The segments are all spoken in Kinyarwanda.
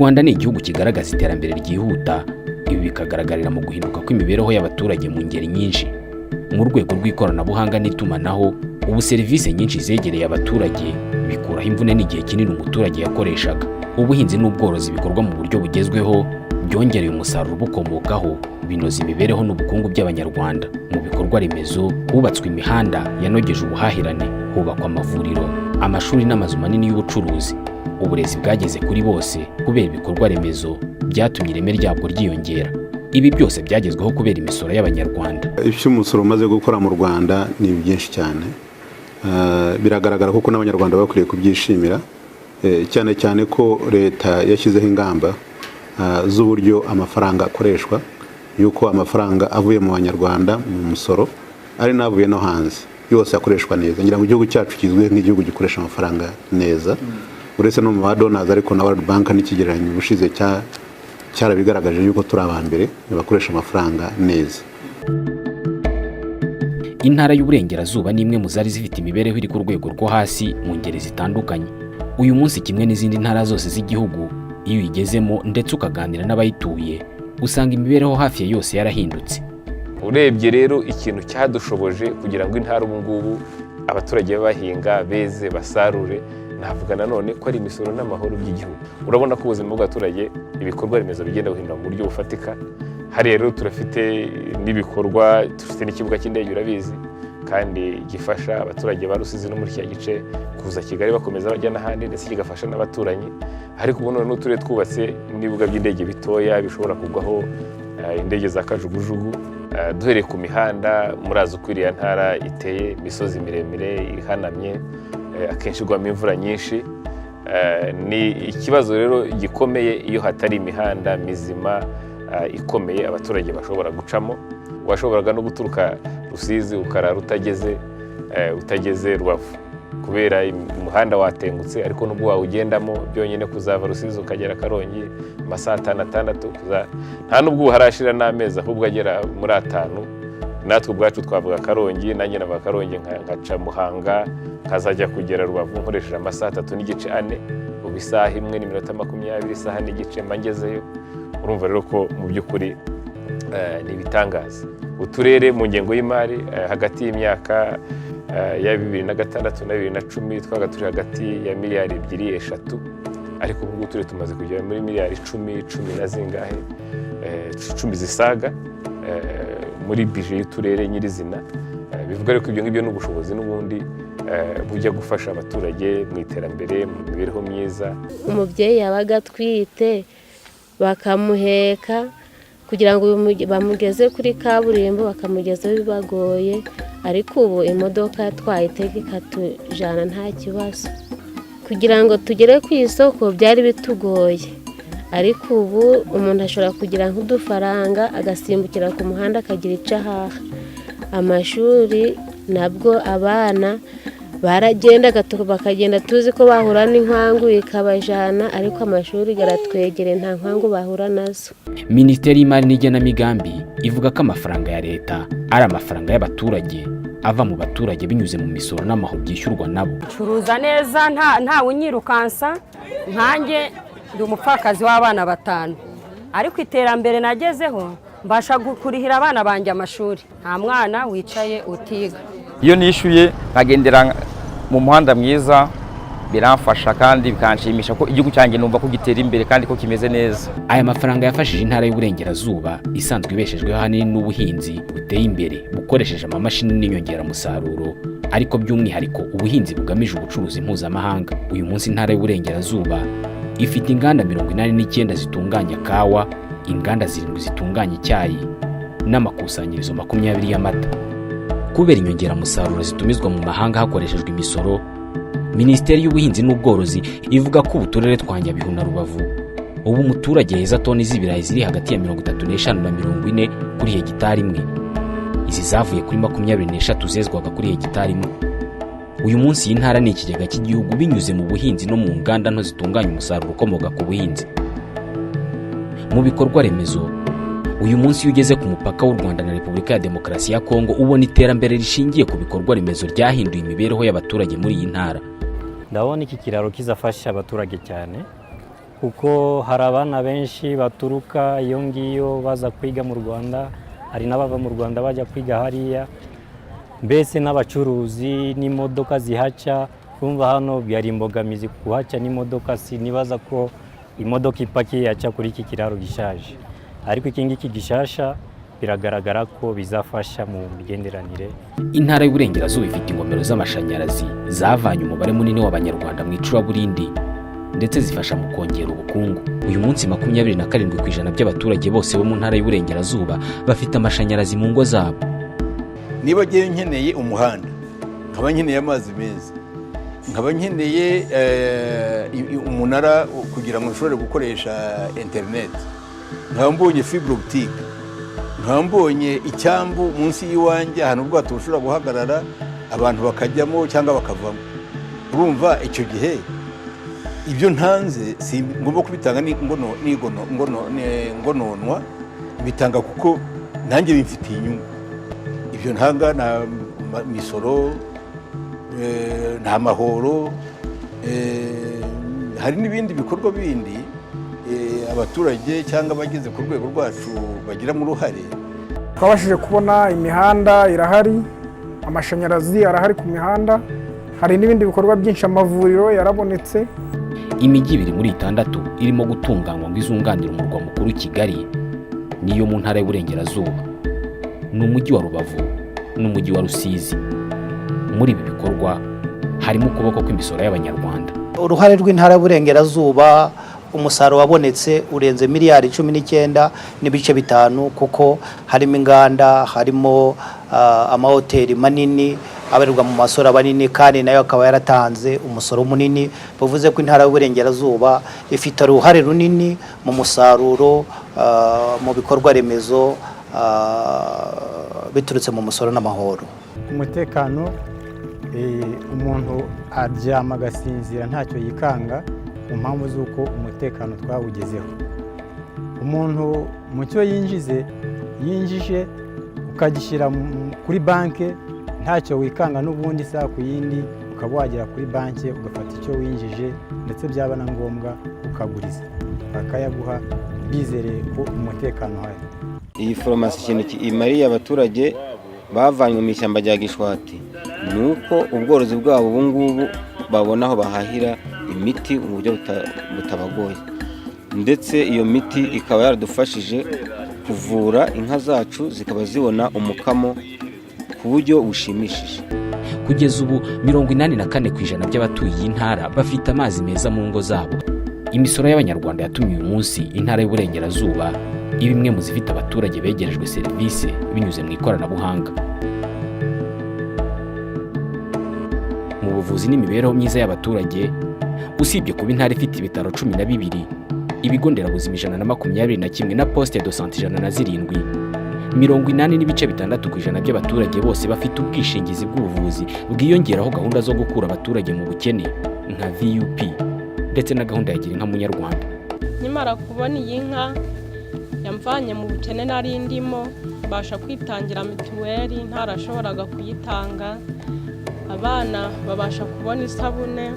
Rwanda ni igihugu kigaragaza iterambere ryihuta, ibi bikagaragarira mu guhinduka kw'imibereho y'abaturage mu ngeri nyinshi. Mu rwego rw'ikoranabuhanga n'itumanaho, ubu serivisi nyinshi zegereye abaturage, bikuraho imvune n'igihe kinini umuturage yakoreshaga. Ubuhinzi n'ubworozi bikorwa mu buryo bugezweho, byongereye umusaruro bukomokaho, binoza imibereho n'ubukungu by'Abanyarwanda. Mu bikorwa remezo hubatswe imihanda yanogeje ubuhahirane, hubakwa amavuriro, amashuri n'amazu manini y'ubucuruzi. Uburezi bwageze kuri bose kubera ibikorwa remezo byatumye ireme ryabwo ryiyongera. Ibi byose byagezweho kubera imisoro y'Abanyarwanda. Ibyo umusoro umaze gukora mu Rwanda ni byinshi cyane. Biragaragara kuko n'Abanyarwanda bakwiriye kubyishimira, cyane cyane ko leta yashyizeho ingamba z'uburyo amafaranga akoreshwa, yuko amafaranga avuye mu Banyarwanda mu musoro ari navuye no hanze yose akoreshwa neza. Ngira ngo igihugu cyacu kizwe nk'igihugu gikoresha amafaranga neza, uretse no mu badonors, ariko na World Bank n'ikigereranyo bushize cyarabigaragaje yuko turi abambere bakoresha amafaranga neza. Intara y'Uburengerazuba ni imwe mu zari zifite imibereho iri ku rwego rwo hasi mu ngeri zitandukanye. Uyu munsi kimwe n'izindi ntara zose z'igihugu, iyo uyigezemo ndetse ukaganira n'abayituye, usanga imibereho hafi ya yose yarahindutse. Urebye rero ikintu cyadushoboje kugira ngo intara ubu ngubu abaturage bahinga, beze, basarure, navuga nanone ko ari imisoro n'amahoro by'igihugu. Urabona ko ubuzima bw'abaturage, ibikorwa remezo bigenda guhindura mu buryo bufatika. Hari rero turafite n'ibikorwa, dufite n'ikibuga cy'indege urabizi, kandi gifasha abaturage ba RUSIZI no muri cya gice kuza Kigali bakomeza bajya n'ahandi, ndetse kigafasha n'abaturanyi. Ariko ubu none n'uturere twubatse n'ibibuga by'indege bitoya bishobora kugwaho indege za kajugujugu. Duhereye ku mihanda, murazi uko iriya ntara iteye, imisozi miremire ihanamye, akenshi igwamo imvura nyinshi. Ni ikibazo rero gikomeye iyo hatari imihanda mizima ikomeye abaturage bashobora gucamo. Washoboraga no guturuka RUSIZI ukarara utageze Rubavu kubera umuhanda watengutse, ariko nubwo wawugendamo byonyine kuzava RUSIZI ukagera Karongi amasaha 6 nta nubwo harashira n'amezi, ahubwo agera muri 5. Natwe ubwacu twavuga Karongi, nanjye nava Karongi nkaca Muhanga, nkazajya kugera Rubavu nkoresheje amasaha 3:4, ubu isaha 1:20, isaha n'igice mbangezeyo. Urumva rero ko mu by'ukuri ni ibitangaza. Uturere mu ngengo y'imari hagati y'imyaka ya 2006 na 2010 twaga turi hagati ya miliyari 2-3, ariko ubu turere tumaze kugera muri miliyari 10 na zingahe, 10 zisaga muri bije y'uturere nyirizina. Bivuga rero ko ibyo ngibyo n'ubushobozi n'ubundi bujya gufasha abaturage mu iterambere, mu mibereho myiza. Umubyeyi yabaga atwite bakamuheka kugira ngo bamugeze kuri kaburimbo, bakamugezaho bibagoye, ariko ubu imodoka twayitega ikatujana nta kibazo. Kugira ngo tugere ku isoko byari bitugoye, ariko ubu umuntu ashobora kugira nk'udufaranga agasimbukira ku muhanda akagira icyo ahaha. Amashuri nabwo abana baragendaga bakagenda, tuzi ko bahura n'inkangu ikabajana, ariko amashuri garatwegere nta nkangu bahura nazo. Minisiteri y'Imari n'Igenamigambi ivuga ko amafaranga ya leta ari amafaranga y'abaturage, ava mu baturage binyuze mu misoro n'amahoro byishyurwa nabo. Curuza neza nta unyirukansa, nkanjye ndi umupfakazi w'abana 5, ariko iterambere nagezeho mbasha kurihira abana banjye amashuri. Nta mwana wicaye utiga. Iyo nishyuye nkagendera mu muhanda mwiza, biramfasha kandi bikanshimisha ko igihugu cyanjye numva ko gitera imbere kandi ko kimeze neza. Aya mafaranga yafashije intara y'Uburengerazuba isanzwe ibeshejweho ahanini n'ubuhinzi buteye imbere bukoresheje amamashini n'inyongeramusaruro, ariko by'umwihariko ubuhinzi bugamije ubucuruzi mpuzamahanga. Uyu munsi intara y'Uburengerazuba ifite inganda 89 zitunganya kawa, inganda 7 zitunganya icyayi, n'amakusanyirizo 20 y'amata. Kubera inyongeramusaruro zitumizwa mu mahanga hakoreshejwe imisoro, Minisiteri y'Ubuhinzi n'Ubworozi ivuga ko uturere twa Nyabihu na Rubavu ubu umuturage heza toni z'ibirayi ziri hagati ya 35 na 40 kuri hegitari imwe. Izi zavuye kuri 23 zezwaga kuri hegitari imwe. Uyu munsi iyi ntara ni ikigega cy'igihugu binyuze mu buhinzi no mu nganda nto zitunganya umusaruro ukomoka ku buhinzi. Mu bikorwa remezo, uyu munsi iyo ugeze ku mupaka w'u Rwanda na Repubulika ya Demokarasi ya Kongo ubona iterambere rishingiye ku bikorwa remezo ryahinduye imibereho y'abaturage muri iyi ntara. Ndabona iki kiraro kizafasha abaturage cyane kuko hari abana benshi baturuka iyo ngiyo baza kwiga mu Rwanda, hari n'abava mu Rwanda bajya kwiga hariya, mbese n'abacuruzi n'imodoka zihaca. Kumva hano byari imbogamizi kuhaca n'imodoka, sinibaza ko imodoka ipakiye yaca kuri iki kiraro gishaje, ariko iki ngiki gishasha biragaragara ko bizafasha mu migenderanire. Intara y'Uburengerazuba ifite ingomero z'amashanyarazi zavanye umubare munini w'Abanyarwanda mu icuraburindi ndetse zifasha mu kongera ubukungu. Uyu munsi 27% by'abaturage bose bo mu ntara y'Uburengerazuba bafite amashanyarazi mu ngo zabo. Niba giye nkeneye umuhanda, nkaba nkeneye amazi meza, nkaba nkeneye umunara kugira ngo nshobore gukoresha internet, nkaba mbonye fibre optique, nkaba mbonye icyambu munsi y'iwanjye ahantu ubwato bushobora guhagarara abantu bakajyamo cyangwa bakavamo. Urumva icyo gihe ibyo ntanze si ngomba kubitanga ngononwa, bitanga kuko nanjye bimfitiye inyungu. Ibyo ntanga na misoro, nta mahoro, hari n'ibindi bikorwa bindi abaturage cyangwa abageze ku rwego rwacu bagiramo uruhare. Twabashije kubona imihanda irahari, amashanyarazi arahari ku mihanda, hari n'ibindi bikorwa byinshi, amavuriro yarabonetse. Imijyi 2 muri 6 irimo gutunganywa ngo izunganira umurwa mukuru Kigali niyo mu ntara y'Uburengerazuba, n'umujyi wa Rubavu n'umujyi wa Rusizi. Muri ibi bikorwa harimo ukuboko kw'imisoro y'Abanyarwanda. Uruhare rw'intara y'Uburengerazuba, umusaruro wabonetse urenze miliyari 19.5 kuko harimo inganda, harimo amahoteli manini abarirwa mu masoro banini, kandi nayo akaba yaratanze umusoro munini. Bivuze ko intara y'Uburengerazuba ifite uruhare runini mu musaruro, mu bikorwa remezo biturutse mu musoro n'amahoro. Umutekano, umuntu aryama agasinzira ntacyo yikanga ku mpamvu z'uko umutekano twawugezeho. Umuntu mu cyo yinjije ukagishyira kuri banke ntacyo wikanga, n'ubundi saa ku yindi ukaba wagera kuri banke ugafata icyo winjije, ndetse byaba na ngombwa ukaguriza bakayaguha, bizereye ko umutekano uhari. Iyi foromasi ikintu imariye abaturage bavanywe mu ishyamba rya Gishwati ni uko ubworozi bwabo ubu ngubu babona aho bahahira imiti mu buryo butabagoye, ndetse iyo miti ikaba yaradufashije kuvura inka zacu zikaba zibona umukamo ku buryo bushimishije. Kugeza ubu 84% by'abatuye iyi ntara bafite amazi meza mu ngo zabo. Imisoro y'Abanyarwanda yatumye uyu munsi intara y'Uburengerazuba ibimwe mu zifite abaturage begerejwe serivisi binyuze mu ikoranabuhanga. Mu buvuzi n'imibereho myiza y'abaturage, usibye kuba intara ifite ibitaro 12, ibigo nderabuzima 121 na poste de santé 107, 80.6% by'abaturage bose bafite ubwishingizi bw'ubuvuzi bwiyongeraho gahunda zo gukura abaturage mu bukene nka VUP ndetse na gahunda ya gira inka munyarwanda. Nyimara kubona iyi nka yamvanye mu bukene nari ndimo, basha kwitangira mituweli ntarashoboraga kuyitanga, abana babasha kubona isabune,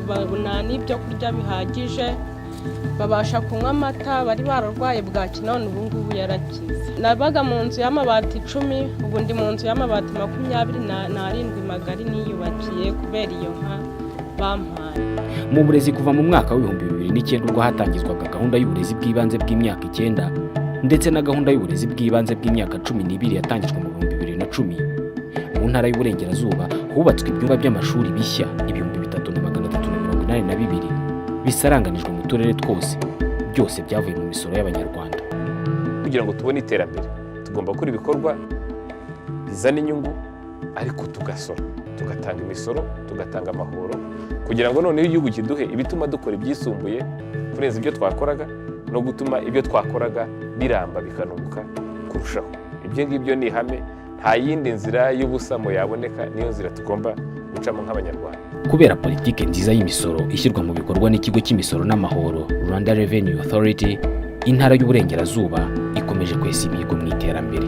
babona n'ibyo kurya bihagije, babasha kunywa amata, bari bararwaye bwaki none ubu ngubu yarakize. Nabaga mu nzu y'amabati 10, ubu ndi mu nzu y'amabati 27 magari niyubakiye kubera iyo nka bampaye. Mu burezi kuva mu mwaka w'2009 ubwo hatangizwaga gahunda y'uburezi bw'ibanze bw'imyaka 9 ndetse na gahunda y'uburezi bw'ibanze bw'imyaka 12 yatangijwe mu 2010. Mu ntara y'Uburengerazuba hubatswe ibyumba by'amashuri bishya 3382 bisaranganijwe mu turere twose, byose byavuye mu misoro y'Abanyarwanda. Kugira ngo tubone iterambere tugomba gukora ibikorwa bizana inyungu, ariko tugasora, tugatanga imisoro, tugatanga amahoro, kugira ngo noneho igihugu kiduhe ibituma dukora ibyisumbuye kurenza ibyo twakoraga, no gutuma ibyo twakoraga biramba bikanunguka kurushaho. Ibyo ngibyo ni ihame, nta yindi nzira y'ubusamo yaboneka, niyo nzira tugomba gucamo nk'Abanyarwanda. Kubera politike nziza y'imisoro ishyirwa mu bikorwa n'ikigo cy'imisoro n'amahoro Rwanda Revenue Authority, intara y'Uburengerazuba ikomeje kwesa imihigo mu iterambere.